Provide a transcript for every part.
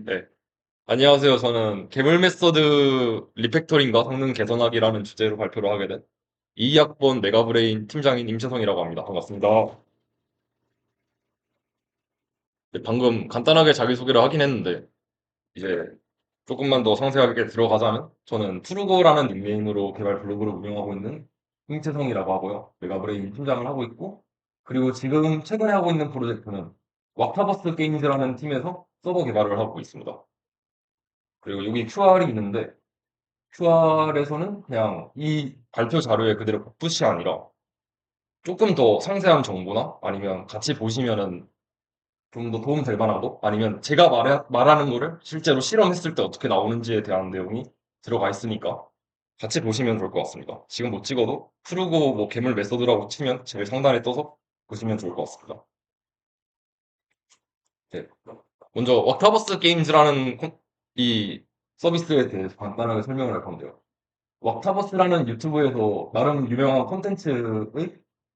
네. 안녕하세요. 저는 괴물 메소드 리팩토링과 성능 개선하기라는 주제로 발표를 하게 된 2학번 메가브레인 팀장인 임채성이라고 합니다. 반갑습니다. 네, 방금 간단하게 자기소개를 하긴 했는데, 이제 조금만 더 상세하게 들어가자면, 저는 푸르고라는 닉네임으로 개발 블로그를 운영하고 있는 임채성이라고 하고요. 메가브레인 팀장을 하고 있고, 그리고 지금 최근에 하고 있는 프로젝트는 왁타버스 게임즈라는 팀에서 서버 개발을 하고 있습니다. 그리고 여기 QR이 있는데, QR에서는 그냥 이 발표 자료에 그대로 복붙이 아니라 조금 더 상세한 정보나 아니면 같이 보시면은 좀 더 도움 될 만한 거 아니면 제가 말하는 거를 실제로 실험했을 때 어떻게 나오는지에 대한 내용이 들어가 있으니까 같이 보시면 좋을 것 같습니다. 지금 못 찍어도 푸르고 뭐 괴물 메소드라고 치면 제일 상단에 떠서 보시면 좋을 것 같습니다. 네. 먼저 왁타버스 게임즈라는 이 서비스에 대해서 간단하게 설명을 할 건데요. 왁타버스라는 유튜브에서 나름 유명한 콘텐츠의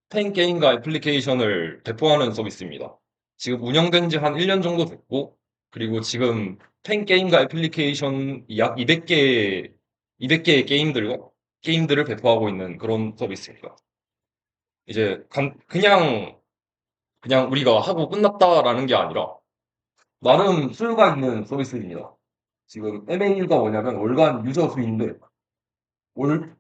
팬 게임과 애플리케이션을 배포하는 서비스입니다. 지금 운영된 지 한 1년 정도 됐고, 그리고 지금 팬 게임과 애플리케이션 약 200개의 게임들을 배포하고 있는 그런 서비스입니다. 이제 그냥 우리가 하고 끝났다라는 게 아니라 나름 수요가 있는 서비스입니다. 지금 MAU가 뭐냐면 월간 유저 수인데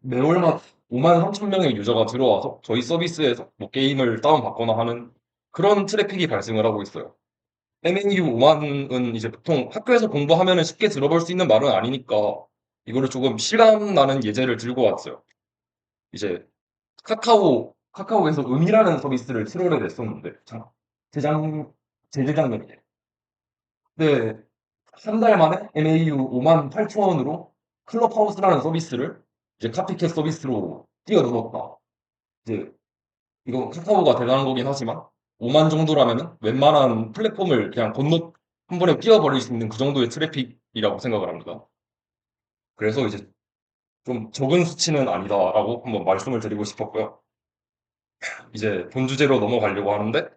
매월마다 5만 3천 명의 유저가 들어와서 저희 서비스에서 뭐 게임을 다운받거나 하는 그런 트래픽이 발생을 하고 있어요. MAU 5만은 이제 보통 학교에서 공부하면 쉽게 들어볼 수 있는 말은 아니니까 이거를 조금 실감 나는 예제를 들고 왔어요. 이제 카카오에서 음이라는 서비스를 7월에 냈었는데, 재작, 재재작년에. 근데 한 달 만에 MAU 5만 8천원으로 클럽하우스라는 서비스를 이제 카피캣 서비스로 뛰어넘었다. 이제 이거 카카오가 대단한 거긴 하지만 5만 정도라면은 웬만한 플랫폼을 그냥 한 번에 뛰어버릴 수 있는 그 정도의 트래픽이라고 생각을 합니다. 그래서 이제 좀 적은 수치는 아니다라고 한번 말씀을 드리고 싶었고요. 이제 본 주제로 넘어가려고 하는데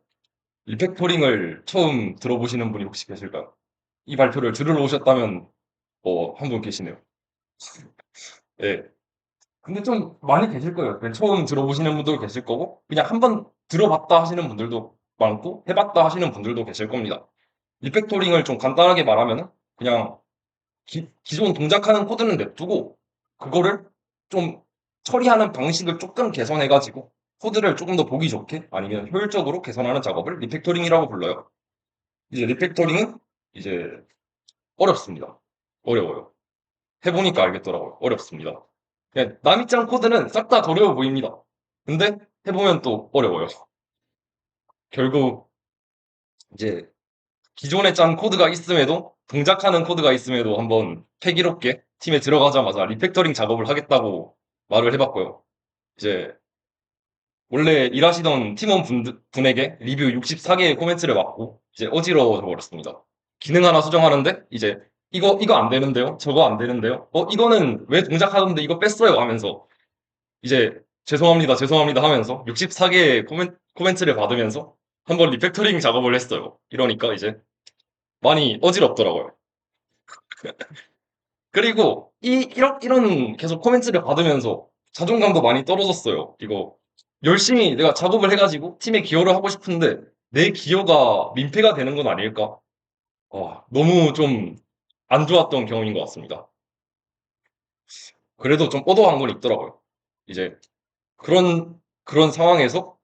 리팩토링을 처음 들어보시는 분이 혹시 계실까요? 이 발표를 들으러 오셨다면 한 분 계시네요. 예. 근데 좀 많이 계실 거예요. 그냥 처음 들어보시는 분도 계실 거고, 그냥 한번 들어봤다 하시는 분들도 많고, 해봤다 하시는 분들도 계실 겁니다. 리팩토링을 좀 간단하게 말하면은, 그냥 기존 동작하는 코드는 냅두고, 그거를 좀 처리하는 방식을 조금 개선해가지고, 코드를 조금 더 보기 좋게, 아니면 효율적으로 개선하는 작업을 리팩토링이라고 불러요. 이제 리팩토링은 이제 어렵습니다. 어려워요. 해보니까 알겠더라고요. 어렵습니다. 그냥 남이 짠 코드는 싹 다 어려워 보입니다. 근데 해보면 또 어려워요. 결국 이제 기존에 짠 코드가 있음에도 동작하는 코드가 있음에도 한번 패기롭게 팀에 들어가자마자 리팩터링 작업을 하겠다고 말을 해봤고요. 이제 원래 일하시던 팀원 분에게 리뷰 64개의 코멘트를 받고 이제 어지러워져 버렸습니다. 기능 하나 수정하는데 이제 이거 안 되는데요? 저거 안 되는데요? 이거는 왜 동작하던데 이거 뺐어요? 하면서 이제 죄송합니다, 죄송합니다 하면서 64개의 코멘트를 받으면서 한번 리팩터링 작업을 했어요. 이러니까 이제 많이 어지럽더라고요. 그리고 이런 계속 코멘트를 받으면서 자존감도 많이 떨어졌어요. 이거 열심히 내가 작업을 해가지고 팀에 기여를 하고 싶은데 내 기여가 민폐가 되는 건 아닐까? 너무 좀 안 좋았던 경험인 것 같습니다. 그래도 좀 뻗어간 건 있더라고요. 이제 그런 상황에서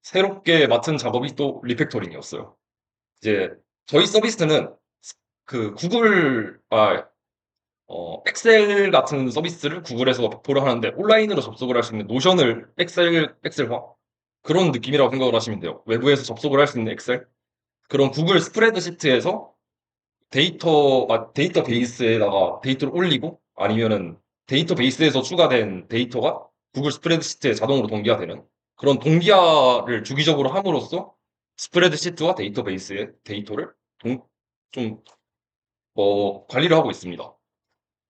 새롭게 맡은 작업이 또 리팩토링이었어요. 이제 저희 서비스는 그 엑셀 같은 서비스를 구글에서 배포를 하는데 온라인으로 접속을 할 수 있는 노션을 엑셀화 그런 느낌이라고 생각을 하시면 돼요. 외부에서 접속을 할 수 있는 엑셀 그런 구글 스프레드시트에서 데이터베이스에다가 데이터를 올리고 아니면은 데이터베이스에서 추가된 데이터가 구글 스프레드시트에 자동으로 동기화되는 그런 동기화를 주기적으로 함으로써 스프레드시트와 데이터베이스의 데이터를 좀 관리를 하고 있습니다.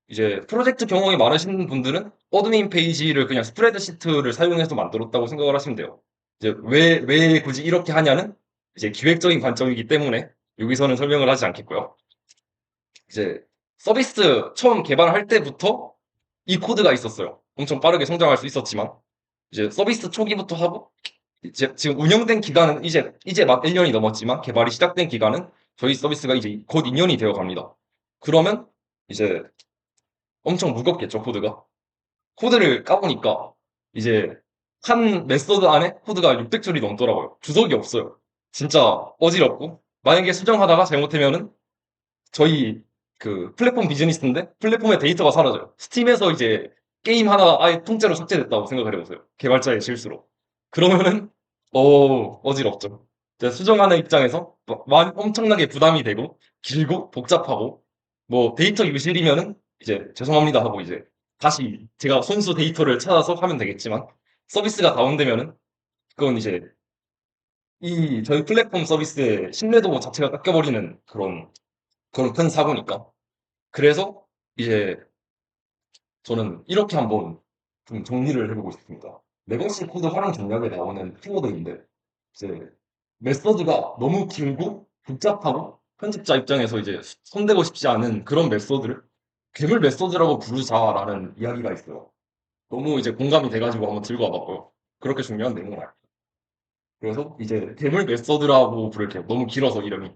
이제 프로젝트 경험이 많으신 분들은 어드민 페이지를 그냥 스프레드시트를 사용해서 만들었다고 생각을 하시면 돼요. 이제 왜 굳이 이렇게 하냐는 이제 기획적인 관점이기 때문에 여기서는 설명을 하지 않겠고요. 이제 서비스 처음 개발할 때부터 이 코드가 있었어요. 엄청 빠르게 성장할 수 있었지만 이제 서비스 초기부터 하고 이제 지금 운영된 기간은 이제 막 1년이 넘었지만 개발이 시작된 기간은 저희 서비스가 이제 곧 2년이 되어 갑니다. 그러면 이제 엄청 무겁겠죠, 코드가. 코드를 까보니까 이제 한 메소드 안에 코드가 600줄이 넘더라고요. 주석이 없어요. 진짜 어지럽고 만약에 수정하다가 잘못하면은 저희 그 플랫폼 비즈니스인데 플랫폼의 데이터가 사라져요. 스팀에서 이제 게임 하나가 아예 통째로 삭제됐다고 생각을 해보세요. 개발자의 실수로. 그러면은 어지럽죠. 이제 수정하는 입장에서 엄청나게 부담이 되고 길고 복잡하고 뭐 데이터 유실이면은 이제 죄송합니다 하고 이제 다시 제가 손수 데이터를 찾아서 하면 되겠지만 서비스가 다운되면은 그건 이제 이 저희 플랫폼 서비스의 신뢰도 자체가 깎여버리는 그런 큰 사고니까. 그래서 이제 저는 이렇게 한번 좀 정리를 해보고 싶습니다. 레거시 코드 활용 전략에 나오는 키워드인데 이제 메소드가 너무 길고 복잡하고 편집자 입장에서 이제 손대고 싶지 않은 그런 메소드를 괴물 메소드라고 부르자라는 이야기가 있어요. 너무 이제 공감이 돼가지고 한번 들고 와봤고요. 그렇게 중요한 내용은 아니에요. 그래서 이제 괴물 메소드라고 부를게요. 너무 길어서 이름이.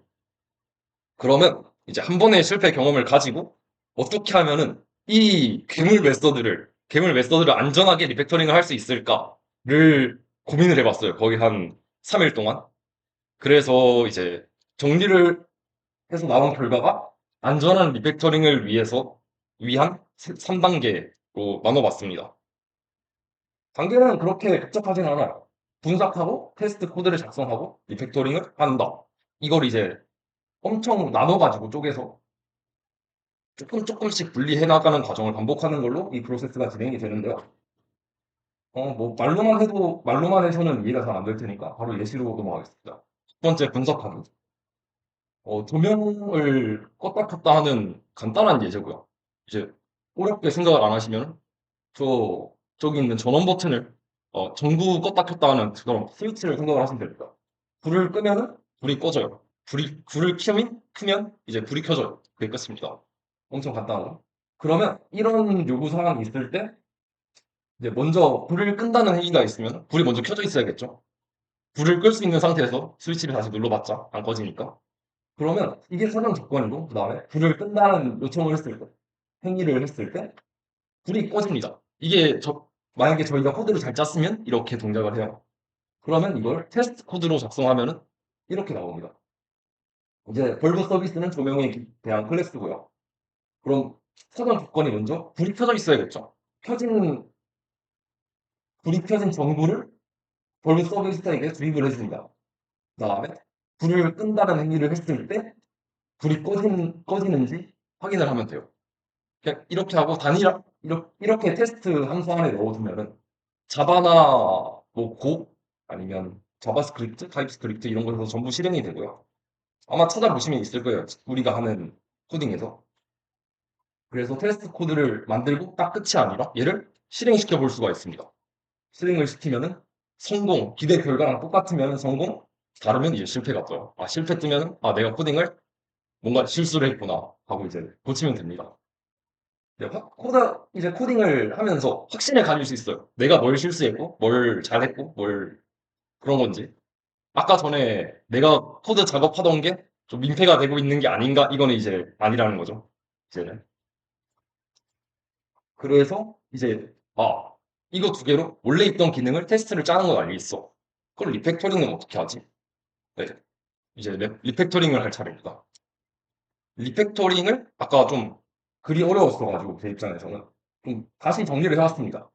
그러면 이제 한 번의 실패 경험을 가지고 어떻게 하면은 이 괴물 메서드를 안전하게 리팩터링을 할 수 있을까를 고민을 해봤어요. 거의 한 3일 동안. 그래서 이제 정리를 해서 나온 결과가 안전한 리팩터링을 위한 3단계로 나눠봤습니다. 단계는 그렇게 복잡하진 않아요. 분석하고 테스트 코드를 작성하고 리팩터링을 한다. 이걸 이제 엄청 나눠가지고 쪼개서 조금씩 분리해 나가는 과정을 반복하는 걸로 이 프로세스가 진행이 되는데요. 뭐 말로만 해서는 이해가 잘 안 될 테니까 바로 예시로 넘어가겠습니다. 첫 번째 분석하기. 조명을 껐다 켰다 하는 간단한 예제고요. 이제 어렵게 생각을 안 하시면 저기 있는 전원 버튼을 전구 껐다 켰다 하는 그런 스위치를 생각을 하시면 됩니다. 불을 끄면은 불이 꺼져요. 불을 켜면 이제 불이 켜져요. 그게 끝입니다. 엄청 간단하죠. 그러면 이런 요구 사항이 있을 때 이제 먼저 불을 끈다는 행위가 있으면 불이 먼저 켜져 있어야겠죠. 불을 끌 수 있는 상태에서 스위치를 다시 눌러봤자 안 꺼지니까. 그러면 이게 사전 조건이고 그다음에 불을 끈다는 요청을 했을 때 행위를 했을 때 불이 꺼집니다. 이게 만약에 저희가 코드를 잘 짰으면 이렇게 동작을 해요. 그러면 이걸 테스트 코드로 작성하면은 이렇게 나옵니다. 이제 벌브 서비스는 조명에 대한 클래스고요. 그럼 사전 조건이 먼저 불이 켜져 있어야겠죠. 켜진 불이 켜진 전구를 벌브 서비스에게 주입을 해줍니다. 그다음에 불을 끈다는 행위를 했을 때 불이 꺼지는지 확인을 하면 돼요. 그냥 이렇게 하고 이렇게 테스트 함수 안에 넣어두면은 자바나 고 아니면 자바스크립트, 타입스크립트 이런 거에서 전부 실행이 되고요. 아마 찾아보시면 있을 거예요. 우리가 하는 코딩에서. 그래서 테스트 코드를 만들고 딱 끝이 아니라 얘를 실행시켜 볼 수가 있습니다. 실행을 시키면은 성공, 기대 결과랑 똑같으면 성공, 다르면 이제 실패가 떠요. 실패 뜨면 내가 코딩을 뭔가 실수를 했구나 하고 이제 고치면 됩니다. 이제 코딩을 하면서 확신을 가질 수 있어요. 내가 뭘 실수했고, 뭘 잘했고, 뭘 그런 건지. 아까 전에 내가 코드 작업하던 게 좀 민폐가 되고 있는 게 아닌가? 이거는 이제 아니라는 거죠. 이제는. 그래서 이제 이거 두 개로 원래 있던 기능을 테스트를 짜는 건 알겠어. 그럼 리팩토링은 어떻게 하지? 네, 이제 리팩토링을 할 차례입니다. 리팩토링을 아까 좀 글이 어려웠어가지고 제 입장에서는 좀 다시 정리를 해왔습니다.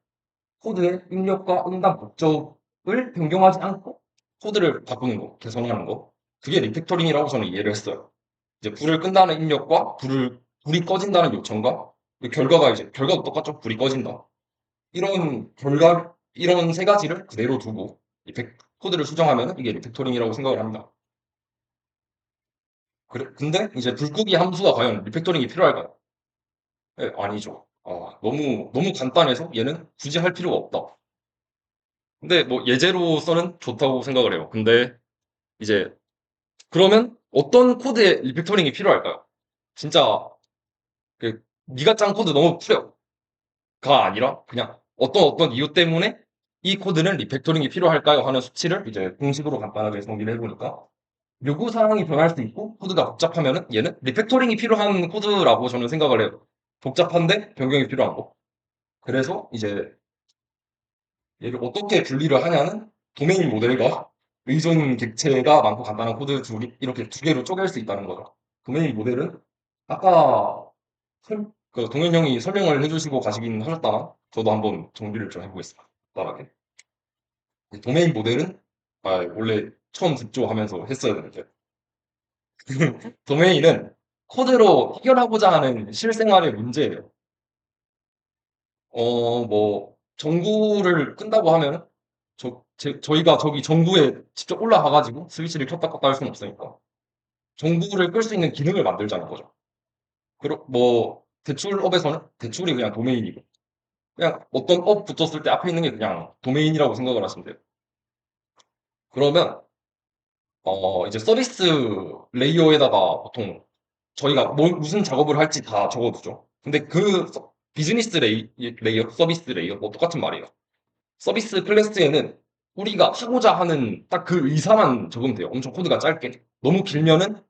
코드의 입력과 응답 목적을 변경하지 않고 코드를 바꾸는 거, 개선하는 거. 그게 리팩토링이라고 저는 이해를 했어요. 이제 불을 끈다는 입력과 불이 꺼진다는 요청과 그 결과도 똑같죠. 불이 꺼진다. 이런 세 가지를 그대로 두고 코드를 수정하면 이게 리팩토링이라고 생각을 합니다. 근데 이제 불끄기 함수가 과연 리팩토링이 필요할까요? 네, 아니죠. 너무 간단해서 얘는 굳이 할 필요가 없다. 근데 뭐 예제로서는 좋다고 생각을 해요. 근데 이제 그러면 어떤 코드에 리팩토링이 필요할까요? 진짜 네가 짠 코드 너무 풀려가 아니라 그냥 어떤 이유 때문에 이 코드는 리팩토링이 필요할까요? 하는 수치를 이제 공식으로 간단하게 정리를 해보니까 요구 사항이 변할 수 있고 코드가 복잡하면은 얘는 리팩토링이 필요한 코드라고 저는 생각을 해요. 복잡한데 변경이 필요한 거. 그래서 이제 얘를 어떻게 분리를 하냐는 도메인 모델과 의존 객체가 많고 간단한 코드 둘이 이렇게 두 개로 쪼갤 수 있다는 거죠. 도메인 모델은 아까 동현 형이 설명을 해주시고 가시긴 하셨다나 저도 한번 정리를 좀 해보겠습니다. 간단하게. 도메인 모델은 원래 처음 듣죠 하면서 했어야 되는데 도메인은 코드로 해결하고자 하는 실생활의 문제예요. 뭐 전구를 끈다고 하면 저희가 저기 전구에 직접 올라가 가지고 스위치를 켰다 껐다 할 수는 없으니까 전구를 끌 수 있는 기능을 만들자는 거죠. 뭐 대출업에서는 대출이 그냥 도메인이고 그냥 어떤 업 붙었을 때 앞에 있는 게 그냥 도메인이라고 생각을 하시면 돼요. 그러면 이제 서비스 레이어에다가 보통 저희가 무슨 작업을 할지 다 적어두죠. 근데 비즈니스 레이어, 서비스 레이어, 뭐 똑같은 말이에요. 서비스 클래스에는 우리가 하고자 하는 딱 그 의사만 적으면 돼요. 엄청 코드가 짧게. 너무 길면은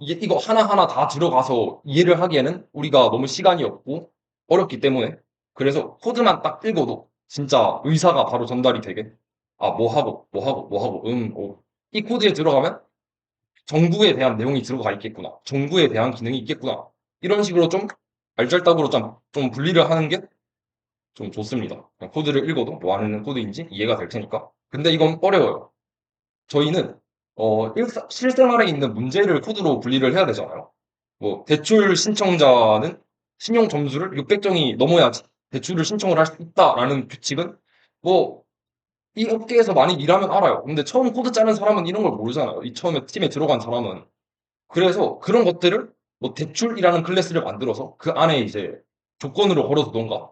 이거 하나하나 다 들어가서 이해를 하기에는 우리가 너무 시간이 없고 어렵기 때문에 그래서 코드만 딱 읽어도 진짜 의사가 바로 전달이 되게 뭐 하고 뭐 하고 뭐 하고 이 코드에 들어가면 정부에 대한 내용이 들어가 있겠구나. 정부에 대한 기능이 있겠구나. 이런 식으로 좀 알잘딱으로 좀 분리를 하는 게 좀 좋습니다. 그냥 코드를 읽어도 뭐 하는 코드인지 이해가 될 테니까. 근데 이건 어려워요. 저희는 실생활에 있는 문제를 코드로 분리를 해야 되잖아요. 뭐 대출 신청자는 신용 점수를 600점이 넘어야지 대출을 신청을 할 수 있다라는 규칙은 뭐 이 업계에서 많이 일하면 알아요. 근데 처음 코드 짜는 사람은 이런 걸 모르잖아요. 이 처음에 팀에 들어간 사람은. 그래서 그런 것들을 뭐 대출이라는 클래스를 만들어서 그 안에 이제 조건으로 걸어두던가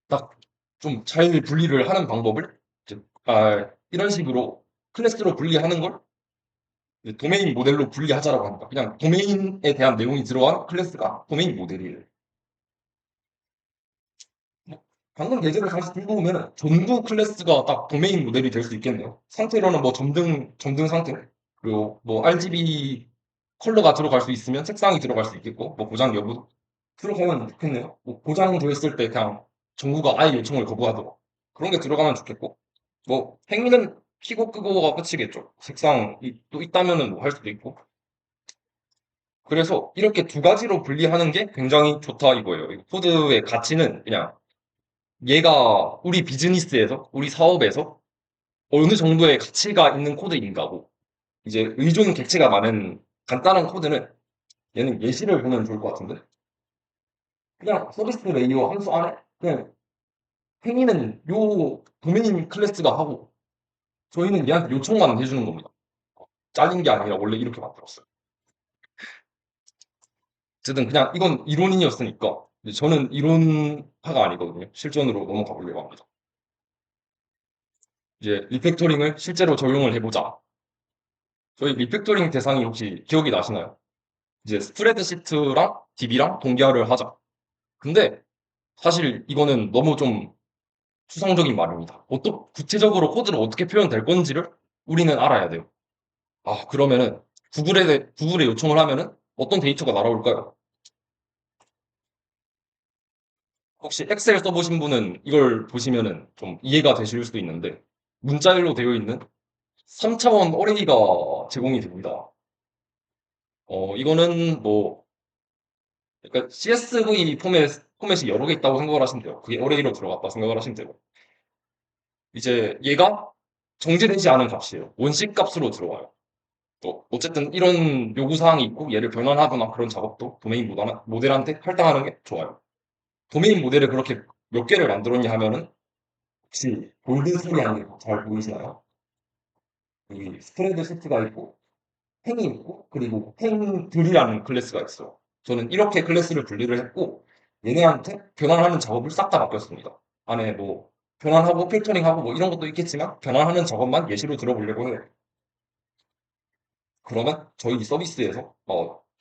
딱 좀 잘 분리를 하는 방법을 이런 식으로 클래스로 분리하는 걸 이제 도메인 모델로 분리하자라고 합니다. 그냥 도메인에 대한 내용이 들어간 클래스가 도메인 모델이에요. 뭐 방금 예제를 다시 들고 보면 전부 클래스가 딱 도메인 모델이 될 수 있겠네요. 상태로는 뭐 점등 상태, 그리고 뭐 RGB 컬러가 들어갈 수 있으면 색상이 들어갈 수 있겠고, 뭐 고장 여부 들어가면 좋겠네요. 뭐 고장되었을 때 그냥 정부가 아예 요청을 거부하도록 그런 게 들어가면 좋겠고, 뭐 행위는 켜고 끄고가 끝이겠죠. 색상이 또 있다면은 뭐 할 수도 있고. 그래서 이렇게 두 가지로 분리하는 게 굉장히 좋다 이거예요. 이 코드의 가치는 그냥 얘가 우리 비즈니스에서, 우리 사업에서 어느 정도의 가치가 있는 코드인가고, 이제 의존 객체가 많은 간단한 코드는 얘는 예시를 보면 좋을 것 같은데, 그냥 서비스 레이어 함수 안에 그냥 행위는 요 도메인 클래스가 하고, 저희는 얘한테 요청만 해주는 겁니다. 잘린 게 아니라 원래 이렇게 만들었어요. 어쨌든 그냥 이건 이론이었으니까 저는 이론파가 아니거든요. 실전으로 넘어가 보려고 합니다. 이제 리팩토링을 실제로 적용을 해보자. 저희 리팩토링 대상이 혹시 기억이 나시나요? 이제 스프레드시트랑 DB랑 동기화를 하자. 근데 사실 이거는 너무 좀 추상적인 말입니다. 구체적으로 코드를 어떻게 표현될 건지를 우리는 알아야 돼요. 그러면은 구글에 요청을 하면은 어떤 데이터가 날아올까요? 혹시 엑셀 써보신 분은 이걸 보시면은 좀 이해가 되실 수도 있는데 문자열로 되어 있는 3차원 어레이가 제공이 됩니다. 이거는 뭐 그러니까 CSV 포맷이 여러 개 있다고 생각을 하시면 돼요. 그게 어레이로 들어갔다 생각을 하시면 되고 이제 얘가 정제되지 않은 값이에요. 원식 값으로 들어와요. 또 어쨌든 이런 요구 사항이 있고 얘를 변환하거나 그런 작업도 도메인 모델한테 할당하는 게 좋아요. 도메인 모델을 그렇게 몇 개를 만들었냐 하면은 혹시 골든 스리안이 잘 보이시나요? 여기 스프레드 시트가 있고 행이 있고 그리고 행들이라는 클래스가 있어요. 저는 이렇게 클래스를 분리를 했고 얘네한테 변환하는 작업을 싹 다 맡겼습니다. 안에 뭐 변환하고 필터링하고 뭐 이런 것도 있겠지만 변환하는 작업만 예시로 들어보려고 해요. 그러면 저희 서비스에서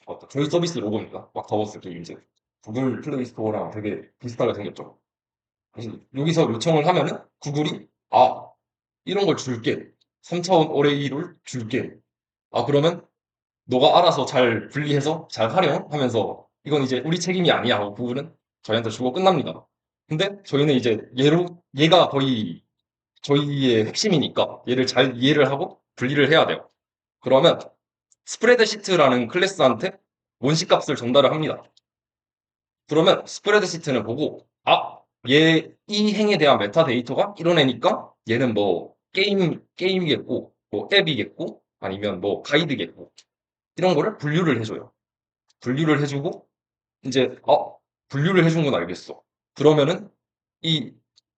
맞다. 저희 서비스 로고입니다. 막 더버스 게임즈. 구글 플레이 스토어랑 되게 비슷하게 생겼죠. 그래서 여기서 요청을 하면은 구글이 이런 걸 줄게. 3차원 어레이를 줄게. 그러면 너가 알아서 잘 분리해서 잘 활용하면서 이건 이제 우리 책임이 아니야 하고 구글은 저희한테 주고 끝납니다. 근데 저희는 이제 얘가 거의 저희의 핵심이니까 얘를 잘 이해를 하고 분리를 해야 돼요. 그러면 스프레드시트라는 클래스한테 원시값을 전달을 합니다. 그러면 스프레드시트는 보고 이 행에 대한 메타데이터가 이런 애니까 얘는 뭐 게임이겠고 뭐 앱이겠고 아니면 뭐 가이드겠고 이런 거를 분류를 해줘요. 분류를 해주고 이제 분류를 해준 건 알겠어. 그러면은 이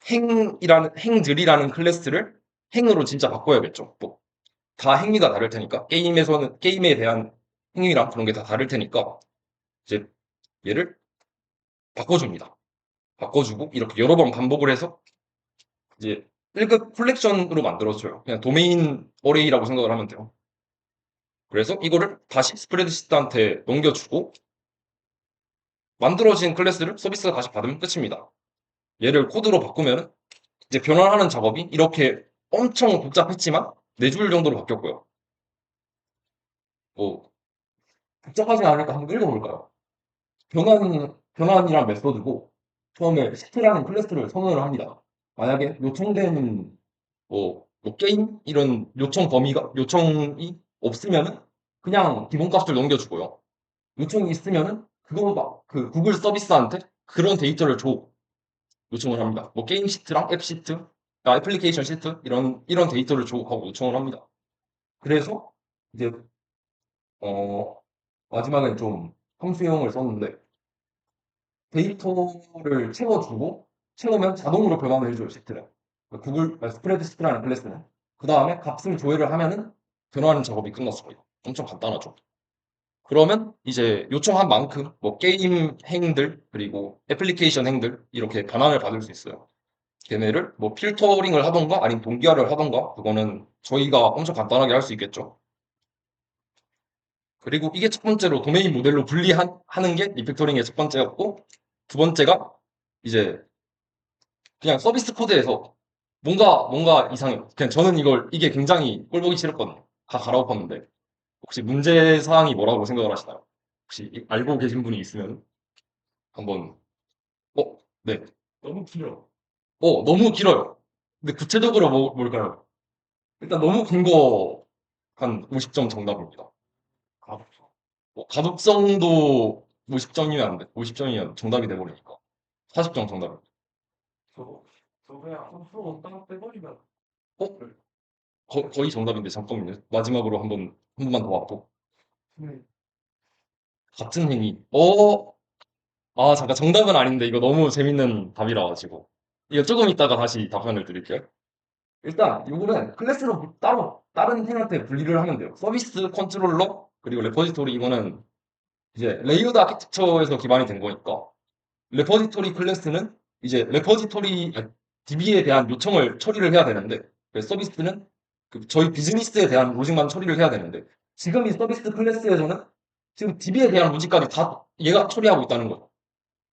행들이라는 클래스를 행으로 진짜 바꿔야겠죠. 뭐 다 행위가 다를 테니까 게임에 대한 행위랑 그런 게 다 다를 테니까 이제 얘를 바꿔줍니다. 바꿔주고 이렇게 여러 번 반복을 해서 이제 1급 콜렉션으로 만들어줘요. 그냥 도메인 어레이라고 생각을 하면 돼요. 그래서 이거를 다시 스프레드시트한테 넘겨주고 만들어진 클래스를 서비스가 다시 받으면 끝입니다. 얘를 코드로 바꾸면 이제 변환하는 작업이 이렇게 엄청 복잡했지만 4줄 정도로 바뀌었고요. 뭐 복잡하지 않으니까 한번 읽어볼까요? 변환이란 메소드고 처음에 시트라는 클래스를 선언을 합니다. 만약에 요청된 게임 이런 요청이 없으면은 그냥 기본값을 넘겨주고요. 요청이 있으면은 그 구글 서비스한테 그런 데이터를 요청을 합니다. 뭐 게임 시트랑 앱 시트, 애플리케이션 시트 이런 데이터를 줘 하고 요청을 합니다. 그래서 이제 어 마지막엔 좀 함수형을 썼는데 데이터를 채우면 자동으로 변환을 해줘요, 시트를. 스프레드시트라는 클래스는. 그 다음에 값을 조회를 하면은 변환하는 작업이 끝났습니다. 엄청 간단하죠. 그러면 이제 요청한 만큼 뭐 게임 행들 그리고 애플리케이션 행들 이렇게 변환을 받을 수 있어요. 걔네를 뭐 필터링을 하던가 아니면 동기화를 하던가 그거는 저희가 엄청 간단하게 할 수 있겠죠. 그리고 이게 첫 번째로 도메인 모델로 분리하는 게 리팩토링의 첫 번째였고 두 번째가 이제 그냥 서비스 코드에서 뭔가 이상해요. 그냥 저는 이게 굉장히 꼴보기 싫었거든요. 다 갈아엎었는데 혹시 문제 사항이 뭐라고 생각을 하시나요? 혹시 알고 계신 분이 있으면 한번 네. 너무 길어. 너무 길어요. 근데 구체적으로 뭘까요? 일단 너무 긴 거 한 50점 정답입니다. 가독성. 가독성도 50점이면 안 돼. 50점이면 정답이 돼버리니까. 40점 정답입니다. 저 그냥 함수 딱 빼버리면. 네. 거의 정답인데 잠깐만요. 마지막으로 한 번만 더 왔고. 네. 같은 행위. 잠깐 정답은 아닌데 이거 너무 재밌는 답이라 가지고. 이거 조금 이따가 다시 답변을 드릴게요. 일단 요거는 클래스로 따로 다른 행한테 분리를 하면 돼요. 서비스 컨트롤러 그리고 레포지토리 이거는 이제 레이어드 아키텍처에서 기반이 된 거니까 레포지토리 클래스는 이제 DB에 대한 요청을 처리를 해야 되는데 서비스는 저희 비즈니스에 대한 로직만 처리를 해야 되는데 지금 이 서비스 클래스에서는 지금 DB에 대한 로직까지 다 얘가 처리하고 있다는 거죠.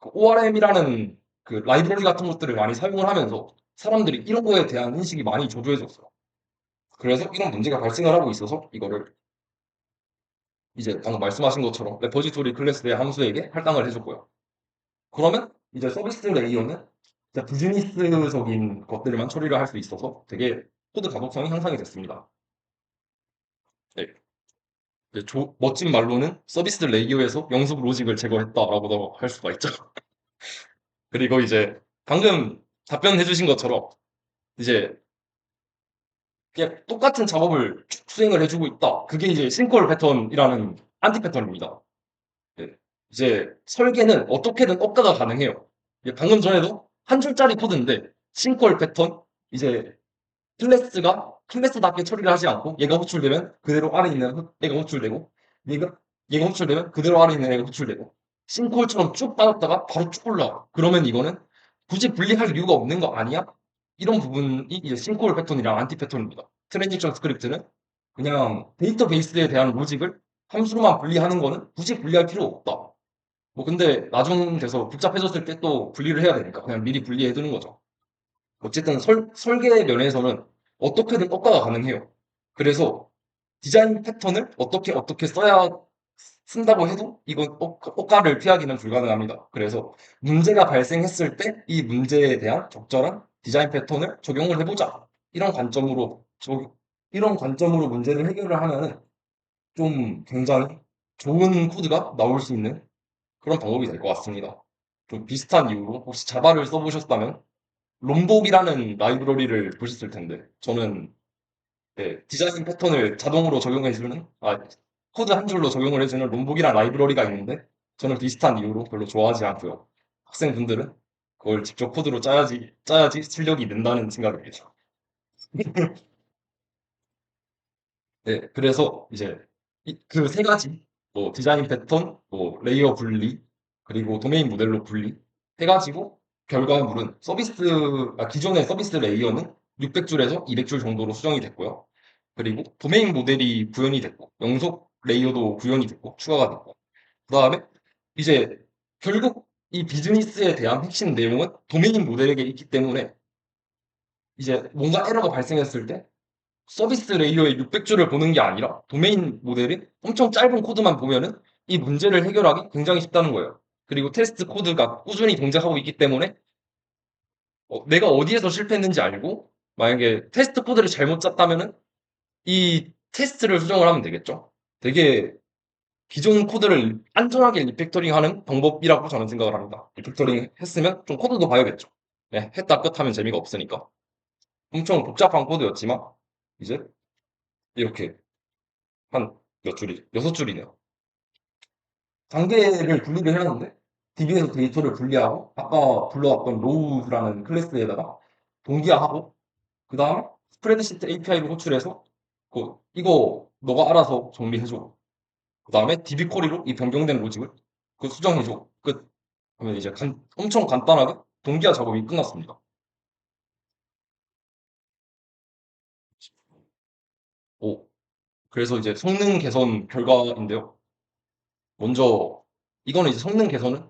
ORM이라는 그 라이브러리 같은 것들을 많이 사용을 하면서 사람들이 이런 거에 대한 인식이 많이 저조해졌어요. 그래서 이런 문제가 발생을 하고 있어서 이거를 이제 방금 말씀하신 것처럼 레포지토리 클래스의 함수에게 할당을 해줬고요. 그러면 이제 서비스 레이어는 진짜 비즈니스적인 것들만 처리를 할 수 있어서 되게 코드 가독성이 향상이 됐습니다. 네. 멋진 말로는 서비스 레이어에서 영숙 로직을 제거했다라고도 할 수가 있죠. 그리고 이제 방금 답변해 주신 것처럼 이제 그냥 똑같은 작업을 수행을 해주고 있다. 그게 이제 싱크홀 패턴이라는 안티 패턴입니다. 네. 이제 설계는 어떻게든 억가가 가능해요. 방금 전에도 한 줄짜리 코드인데 싱크홀 패턴 이제 클래스답게 처리를 하지 않고 얘가 호출되면 그대로 아래 있는 애가 호출되고 얘가 호출되면 그대로 아래 있는 애가 호출되고 싱크홀처럼 쭉 빠졌다가 바로 쭉 올라와. 그러면 이거는 굳이 분리할 이유가 없는 거 아니야? 이런 부분이 이제 싱크홀 패턴이랑 안티 패턴입니다. 트랜지션 스크립트는 그냥 데이터베이스에 대한 로직을 함수로만 분리하는 거는 굳이 분리할 필요 없다. 뭐 근데 나중 돼서 복잡해졌을 때 또 분리를 해야 되니까 그냥 미리 분리해 두는 거죠. 어쨌든 설계 면에서는 어떻게든 억가가 가능해요. 그래서 디자인 패턴을 어떻게 써야 쓴다고 해도 이건 억가를 피하기는 불가능합니다. 그래서 문제가 발생했을 때 이 문제에 대한 적절한 디자인 패턴을 적용을 해보자. 이런 관점으로 이런 관점으로 문제를 해결을 하면은 좀 굉장히 좋은 코드가 나올 수 있는 그런 방법이 될 것 같습니다. 좀 비슷한 이유로 혹시 자바를 써보셨다면 롬복이라는 라이브러리를 보셨을 텐데 저는 네, 디자인 패턴을 자동으로 적용해주는 코드 한 줄로 적용을 해주는 롬복이라는 라이브러리가 있는데 저는 비슷한 이유로 별로 좋아하지 않고요. 학생분들은 그걸 직접 코드로 짜야지 실력이 는다는 생각입니다. 네, 그래서 이제 그 세 가지, 뭐 디자인 패턴, 뭐 레이어 분리, 그리고 도메인 모델로 분리 해가지고 결과물은 기존의 서비스 레이어는 600줄에서 200줄 정도로 수정이 됐고요. 그리고 도메인 모델이 구현이 됐고, 영속 레이어도 구현이 됐고, 추가가 됐고, 그 다음에 이제 결국 이 비즈니스에 대한 핵심 내용은 도메인 모델에게 있기 때문에 이제 뭔가 에러가 발생했을 때 서비스 레이어의 600줄을 보는 게 아니라 도메인 모델이 엄청 짧은 코드만 보면은 이 문제를 해결하기 굉장히 쉽다는 거예요. 그리고 테스트 코드가 꾸준히 동작하고 있기 때문에 내가 어디에서 실패했는지 알고 만약에 테스트 코드를 잘못 짰다면은 이 테스트를 수정을 하면 되겠죠. 되게 기존 코드를 안전하게 리팩토링 하는 방법이라고 저는 생각을 합니다. 리팩토링 했으면 좀 코드도 봐야겠죠. 네, 했다 끝 하면 재미가 없으니까. 엄청 복잡한 코드였지만 이제 이렇게 한 몇 줄이? 6줄이네요. 단계를 분리를 해놨는데 DB에서 데이터를 분리하고 아까 불러왔던 로우라는 클래스에다가 동기화하고 그 다음에 스프레드시트 API로 호출해서 이거 너가 알아서 정리해줘. 그 다음에 DB 쿼리로 이 변경된 로직을 수정해줘. 끝. 그러면 이제 엄청 간단하게 동기화 작업이 끝났습니다. 오. 그래서 이제 성능 개선 결과인데요. 먼저 이거는 이제 성능 개선은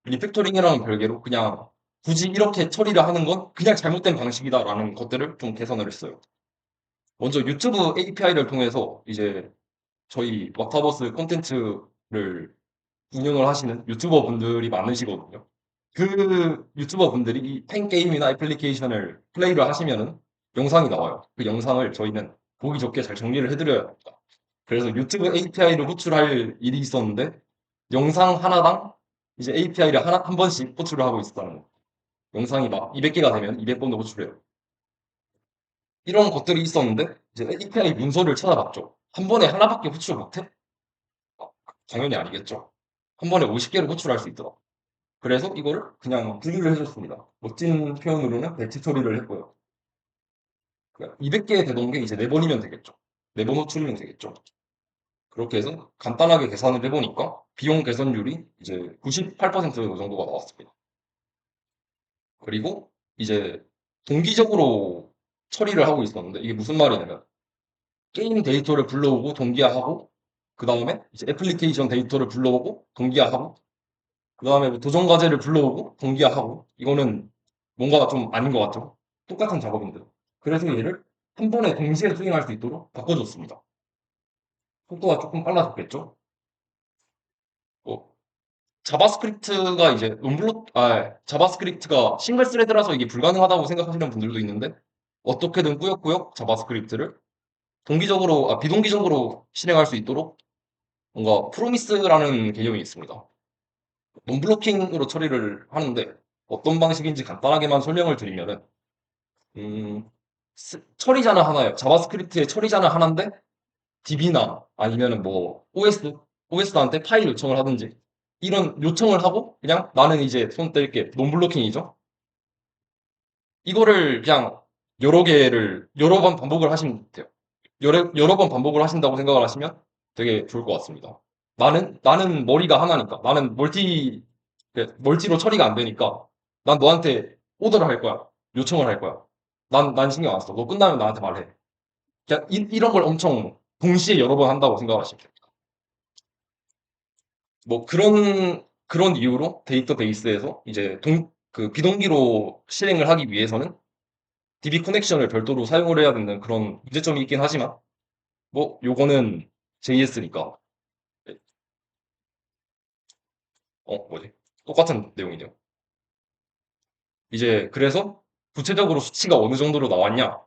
리팩토링이랑은 별개로 그냥 굳이 이렇게 처리를 하는 건 그냥 잘못된 방식이다라는 것들을 좀 개선을 했어요. 먼저 유튜브 API를 통해서 이제 저희 왁타버스 콘텐츠를 운영을 하시는 유튜버 분들이 많으시거든요. 그 유튜버 분들이 이 팬 게임이나 애플리케이션을 플레이를 하시면은 영상이 나와요. 그 영상을 저희는 보기 좋게 잘 정리를 해드려야 합니다. 그래서 유튜브 API를 호출할 일이 있었는데 영상 하나당 이제 API를 한 번씩 호출을 하고 있었다는 거. 영상이 막 200개가 되면 200번도 호출해요. 이런 것들이 있었는데 이제 API 문서를 찾아봤죠. 한 번에 하나밖에 호출 못해? 어, 당연히 아니겠죠. 한 번에 50개를 호출할 수 있더라. 그래서 이거를 그냥 분류를 해줬습니다. 멋진 표현으로는 배치 처리를 했고요. 200개 되던 게 이제 4번이면 되겠죠. 4번 호출이면 되겠죠. 그렇게 해서 간단하게 계산을 해보니까 비용 개선율이 이제 98% 정도가 나왔습니다. 그리고 이제 동기적으로 처리를 하고 있었는데 이게 무슨 말이냐면 게임 데이터를 불러오고 동기화하고 그 다음에 이제 애플리케이션 데이터를 불러오고 동기화하고 그 다음에 뭐 도전 과제를 불러오고 동기화하고 이거는 뭔가 좀 아닌 것 같죠? 똑같은 작업인데. 그래서 얘를 한 번에 동시에 수행할 수 있도록 바꿔줬습니다. 속도가 조금 빨라졌겠죠? 뭐 자바스크립트가 이제 자바스크립트가 싱글 스레드라서 이게 불가능하다고 생각하시는 분들도 있는데 어떻게든 꾸역꾸역 자바스크립트를 비동기적으로 실행할 수 있도록 뭔가 프로미스라는 개념이 있습니다. 논블로킹으로 처리를 하는데 어떤 방식인지 간단하게만 설명을 드리면은 음, 처리자는 하나예요. 자바스크립트의 처리자는 하나인데 DB나 아니면은 뭐 OS한테 파일 요청을 하든지 이런 요청을 하고 그냥 나는 이제 손 뗄게 논블로킹이죠. 이거를 그냥 여러 개를 여러 번 반복을 하시면 돼요. 여러 번 반복을 하신다고 생각을 하시면 되게 좋을 것 같습니다. 나는 머리가 하나니까 나는 멀티로 처리가 안 되니까 난 너한테 오더를 할 거야. 요청을 할 거야. 난 신경 안 써. 너 끝나면 나한테 말해. 그냥 이런 걸 엄청 동시에 여러 번 한다고 생각하시면 됩니다. 뭐 그런 이유로 데이터베이스에서 이제 그 비동기로 실행을 하기 위해서는 DB 커넥션을 별도로 사용을 해야 되는 그런 문제점이 있긴 하지만 뭐 요거는 JS니까 뭐지? 똑같은 내용이네요. 이제 그래서 구체적으로 수치가 어느 정도로 나왔냐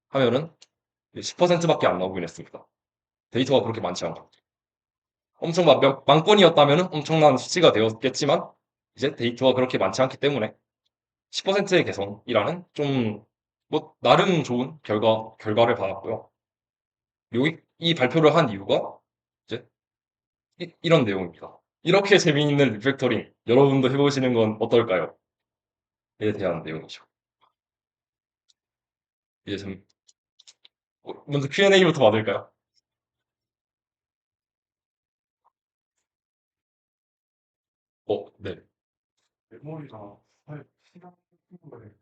하면은 10%밖에 안 나오긴 했습니다. 데이터가 그렇게 많지 않고. 엄청 만 건이었다면 엄청난 수치가 되었겠지만 이제 데이터가 그렇게 많지 않기 때문에 10%의 개선이라는 좀 뭐 나름 좋은 결과를 받았고요. 그리고 이 발표를 한 이유가 이제 이런 내용입니다. 이렇게 재미있는 리팩터링 여러분도 해보시는 건 어떨까요? 에 대한 내용이죠. 이제 좀 먼저 Q&A부터 받을까요? 네. 메모리가 할 시간 거를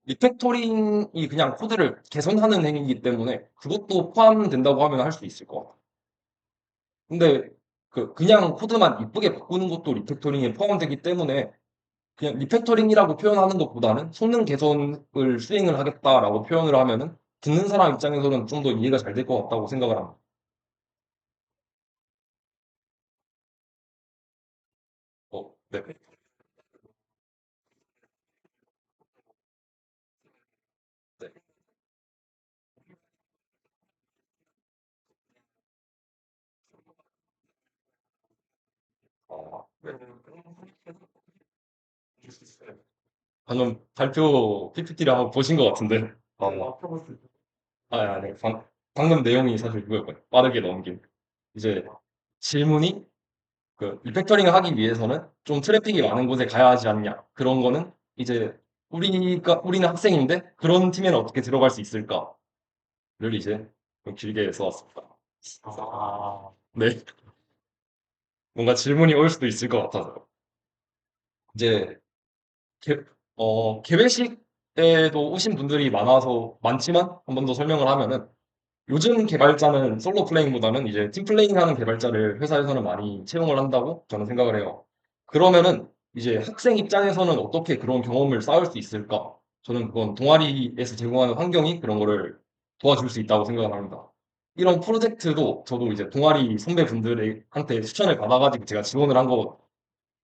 리팩토링이 그냥 코드를 개선하는 행위이기 때문에 그것도 포함된다고 하면 할 수 있을 것 같아요. 근데 그냥 코드만 이쁘게 바꾸는 것도 리팩토링에 포함되기 때문에 그냥 리팩토링이라고 표현하는 것보다는 성능 개선을 수행을 하겠다라고 표현을 하면은 듣는 사람 입장에서는 좀 더 이해가 잘 될 것 같다고 생각을 합니다. 네. 네. 네. 방금 발표 PPT를 한번 보신 것 같은데. 아니, 방금 내용이 사실 그거였거든요. 빠르게 넘긴. 이제 질문이 리팩터링을 하기 위해서는 좀 트래픽이 많은 곳에 가야 하지 않냐. 그런 거는 이제 우리는 학생인데 그런 팀에는 어떻게 들어갈 수 있을까를 이제 좀 길게 써왔습니다. 네. 뭔가 질문이 올 수도 있을 것 같아서. 이제 개, 개회식에도 오신 분들이 많지만 한 번 더 설명을 하면은 요즘 개발자는 솔로 플레잉보다는 이제 팀 플레잉 하는 개발자를 회사에서는 많이 채용을 한다고 저는 생각을 해요. 그러면은 이제 학생 입장에서는 어떻게 그런 경험을 쌓을 수 있을까? 저는 그건 동아리에서 제공하는 환경이 그런 거를 도와줄 수 있다고 생각을 합니다. 이런 프로젝트도 저도 이제 동아리 선배분들한테 추천을 받아가지고 제가 지원을 한 거거든요.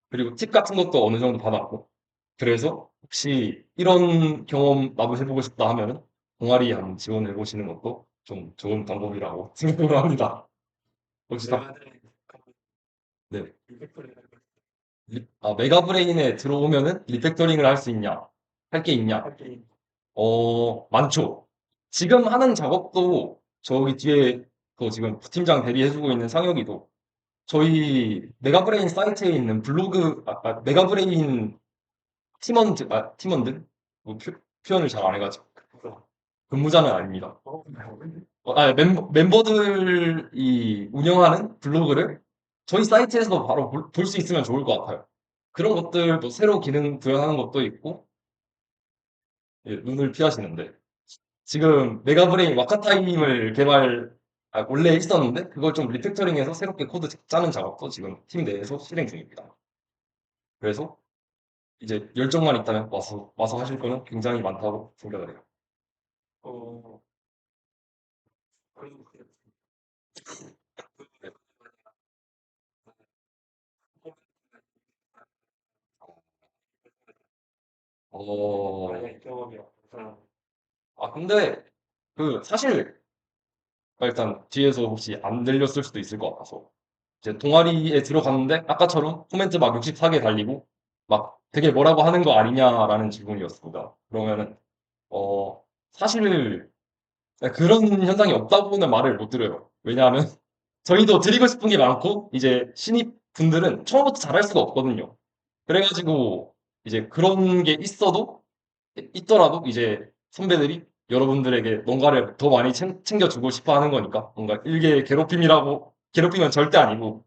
그리고 팁 같은 것도 어느 정도 받았고. 그래서 혹시 이런 경험 나도 해보고 싶다 하면은 동아리 한번 지원해 보시는 것도 좀 좋은 방법이라고 생각을 합니다. 혹시 네. 메가브레인에 들어오면은 리팩토링을 할 수 있냐? 할 게 있냐? 많죠. 지금 하는 작업도 저기 뒤에 지금 부팀장 대리해주고 있는 상혁이도 저희 메가브레인 사이트에 있는 블로그, 메가브레인 팀원들? 뭐 표현을 잘 안 해가지고. 근무자는 아닙니다. 멤버들이 운영하는 블로그를 저희 사이트에서 바로 볼 수 있으면 좋을 것 같아요. 그런 것들, 뭐 새로 기능 구현하는 것도 있고, 예, 눈을 피하시는데. 지금 메가브레인 와카타임을 원래 있었는데, 그걸 좀 리팩터링해서 새롭게 코드 짜는 작업도 지금 팀 내에서 실행 중입니다. 그래서 이제 열정만 있다면 와서 하실 거는 굉장히 많다고 생각을 해요. 어, 네. 어, 근데, 사실, 일단, 뒤에서 혹시 안 들렸을 수도 있을 것 같아서. 이제 동아리에 들어갔는데, 아까처럼 코멘트 막 64개 달리고, 막 되게 뭐라고 하는 거 아니냐라는 질문이었습니다. 그러면은, 사실, 그런 현상이 없다고는 말을 못 드려요. 왜냐하면, 저희도 드리고 싶은 게 많고, 이제 신입 분들은 처음부터 잘할 수가 없거든요. 그래가지고, 이제 그런 게 있더라도 이제 선배들이 여러분들에게 뭔가를 더 많이 챙겨주고 싶어 하는 거니까 뭔가 일개 괴롭힘은 절대 아니고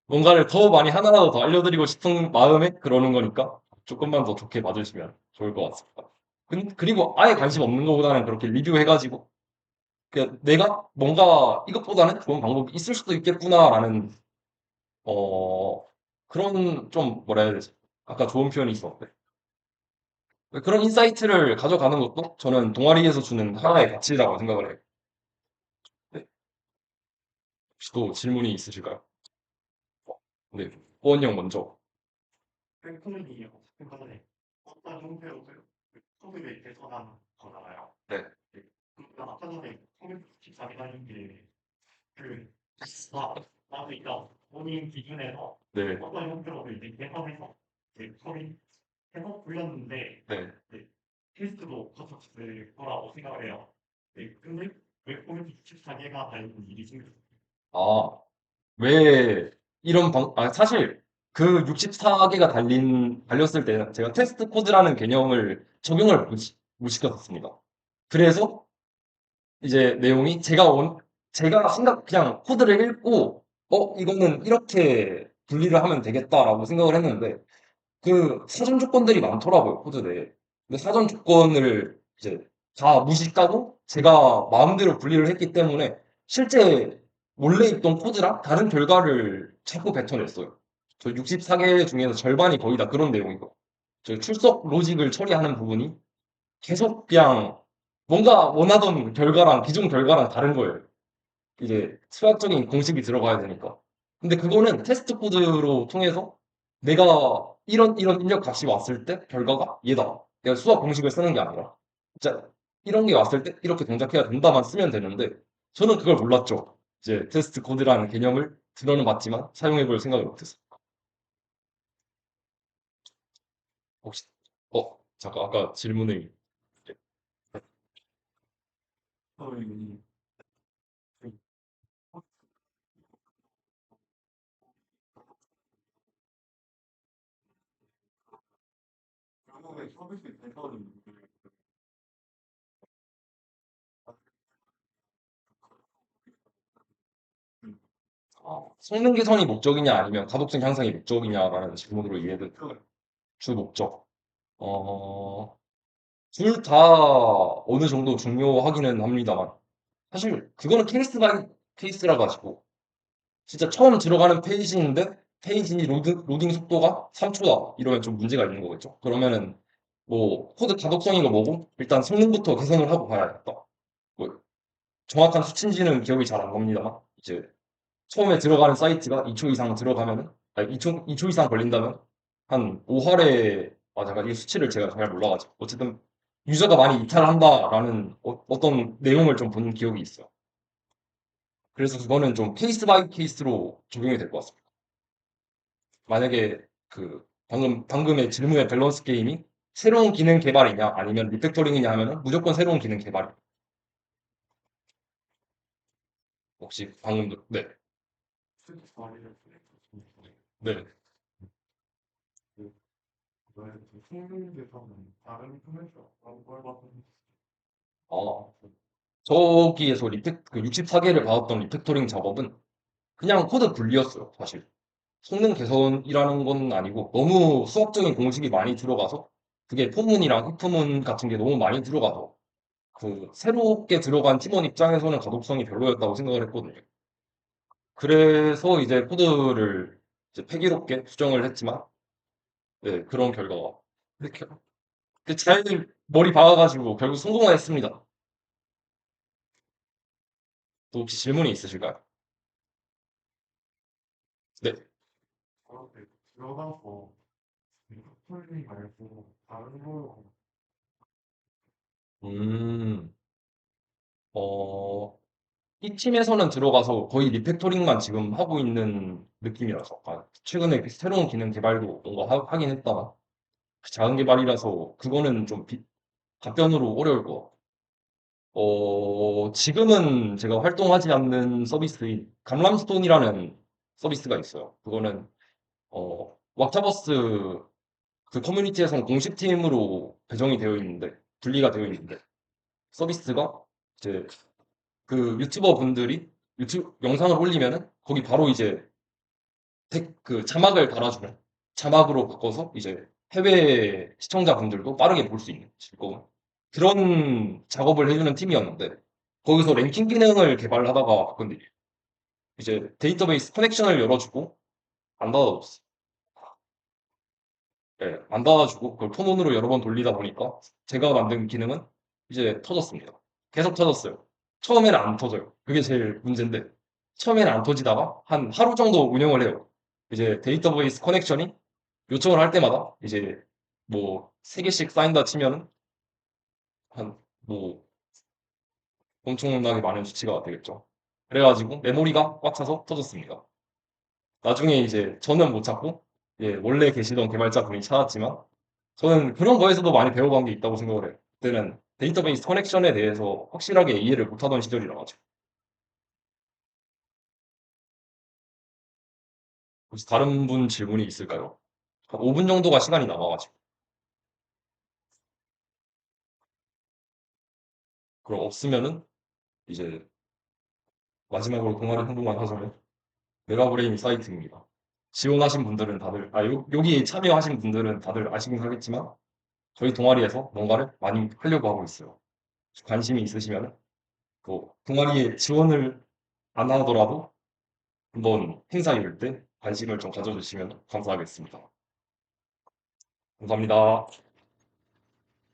뭔가를 더 많이 하나라도 더 알려드리고 싶은 마음에 그러는 거니까 조금만 더 좋게 봐주시면 좋을 것 같습니다. 그리고 아예 관심 없는 것보다는 그렇게 리뷰해가지고 그냥 내가 뭔가 이것보다는 좋은 방법이 있을 수도 있겠구나라는 어 그런 좀 뭐라 해야 되지? 아까 좋은 표현이 있었는데 그런 인사이트를 가져가는 것도 저는 동아리에서 주는 하나의 가치라고 생각을 해요. 네. 혹시 또 질문이 있으실까요? 네. 호원 형 먼저. 팬코미디요. 팬커뮤니 어떤 형태로 소비를 개선한 거잖아요. 네. 그러니까 아까 전에 커뮤니티 14기라는 게그 나도 있다. 본인 기준에서 네. 어떤 형태로 이제 개선해서 이제 커뮤니티 해서 불렸는데 네. 네, 테스트도 거쳤을 거라고 생각을 해요. 네, 근데 왜 커뮤니티 14개가 달린 일이 생겼어요? 아, 왜 사실 그 64개가 달렸을 때 제가 테스트 코드라는 개념을 적용을 못 시켰습니다. 그래서 이제 내용이 그냥 코드를 읽고, 이거는 이렇게 분리를 하면 되겠다라고 생각을 했는데, 그 사전 조건들이 많더라고요, 코드 내에. 근데 사전 조건을 이제 다 무시하고 제가 마음대로 분리를 했기 때문에 실제 원래 있던 코드랑 다른 결과를 자꾸 뱉어냈어요. 저 64개 중에서 절반이 거의 다 그런 내용이고, 저 출석 로직을 처리하는 부분이 계속 그냥 뭔가 원하던 결과랑 기존 결과랑 다른 거예요. 이제 수학적인 공식이 들어가야 되니까. 근데 그거는 테스트 코드로 통해서 내가 이런 입력 값이 왔을 때 결과가 얘다. 내가 수학 공식을 쓰는 게 아니라. 진짜 이런 게 왔을 때 이렇게 동작해야 된다만 쓰면 되는데 저는 그걸 몰랐죠. 이제 테스트 코드라는 개념을 들어는 봤지만 사용해 볼 생각을 못했어요. 혹시 잠깐 아까 질문을 저희 결국에 서비스 개선이 성능 개선이 목적이냐 아니면 가독성 향상이 목적이냐라는 질문으로 이해된 주 목적. 어, 둘 다 어느 정도 중요하기는 합니다만 사실 그거는 케이스 바이 케이스라 가지고 진짜 처음 들어가는 페이지인데 페이지 로딩 속도가 3초다 이러면 좀 문제가 있는 거겠죠. 그러면은 뭐 코드 가독성이가 뭐고 일단 성능부터 개선을 하고 가야겠다. 뭐 정확한 수치인지는 기억이 잘 안 납니다만 이제 처음에 들어가는 사이트가 2초 이상 들어가면은 아니 2초 이상 걸린다면 한 5할에 잠깐 이 수치를 제가 잘 몰라가지고 어쨌든 유저가 많이 이탈한다라는 떤 내용을 좀 본 기억이 있어요. 그래서 그거는 좀 케이스 바이 케이스로 적용이 될 것 같습니다. 만약에 그 방금의 질문의 밸런스 게임이 새로운 기능 개발이냐 아니면 리팩토링이냐 하면은 무조건 새로운 기능 개발이에요. 혹시 방금도 네. 스트레스 관리를 네. 그거에 성능 개선은 다른 품에서 어떤 걸 받는 아, 저기에서 64개를 받았던 리팩토링 작업은 그냥 코드 분리였어요, 사실. 성능 개선이라는 건 아니고 너무 수학적인 공식이 많이 들어가서 그게 포문이랑 if문 같은 게 너무 많이 들어가서 그 새롭게 들어간 팀원 입장에서는 가독성이 별로였다고 생각을 했거든요. 그래서 이제 코드를 이제 패기롭게 수정을 했지만 네, 그런 결과가 이렇게 잘 머리 박아가지고 결국 성공을 했습니다. 또 혹시 질문이 있으실까요? 네. 그렇게 들어가서 리포팅 말고 다른 걸로 음, 어, 이 팀에서는 들어가서 거의 리팩토링만 지금 하고 있는 느낌이라서 최근에 그 새로운 기능 개발도 뭔가 하긴 했다만 그 작은 개발이라서 그거는 좀 답변으로 어려울 것 같아요. 지금은 제가 활동하지 않는 서비스인 감람스톤이라는 서비스가 있어요. 그거는 왁타버스 그 커뮤니티에서는 공식 팀으로 배정이 되어 있는데 분리가 되어 있는데 서비스가 이제 그 유튜버 분들이 유튜브 영상을 올리면은 거기 바로 이제 그 자막을 달아주는 자막으로 바꿔서 이제 해외 시청자분들도 빠르게 볼 수 있는 즐거움. 그런 작업을 해주는 팀이었는데 거기서 랭킹 기능을 개발하다가 바꾼 일이에요. 이제 데이터베이스 커넥션을 열어주고 안 닫아줬어. 예, 안 닫아주고 그걸 폰온으로 여러 번 돌리다 보니까 제가 만든 기능은 이제 터졌습니다. 계속 터졌어요. 처음에는 안 터져요. 그게 제일 문제인데 처음에는 안 터지다가 한 하루 정도 운영을 해요. 이제 데이터베이스 커넥션이 요청을 할 때마다 이제 뭐 3개씩 쌓인다 치면은 한 뭐 엄청나게 많은 수치가 되겠죠. 그래가지고 메모리가 꽉 차서 터졌습니다. 나중에 이제 저는 못 찾고 예, 원래 계시던 개발자분이 찾았지만 저는 그런 거에서도 많이 배워간 게 있다고 생각을 해요. 그때는 데이터베이스 커넥션에 대해서 확실하게 이해를 못하던 시절이라 가지고. 혹시 다른 분 질문이 있을까요? 한 5분 정도가 시간이 남아가지고. 그럼 없으면은 이제 마지막으로 동아리 홍보만 하자면 메가브레인 사이트입니다. 지원하신 분들은 다들, 여기 참여하신 분들은 다들 아시긴 하겠지만 저희 동아리에서 뭔가를 많이 하려고 하고 있어요. 관심이 있으시면 또 동아리에 지원을 안 하더라도 한번 행사 이럴 때 관심을 좀 가져주시면 감사하겠습니다. 감사합니다.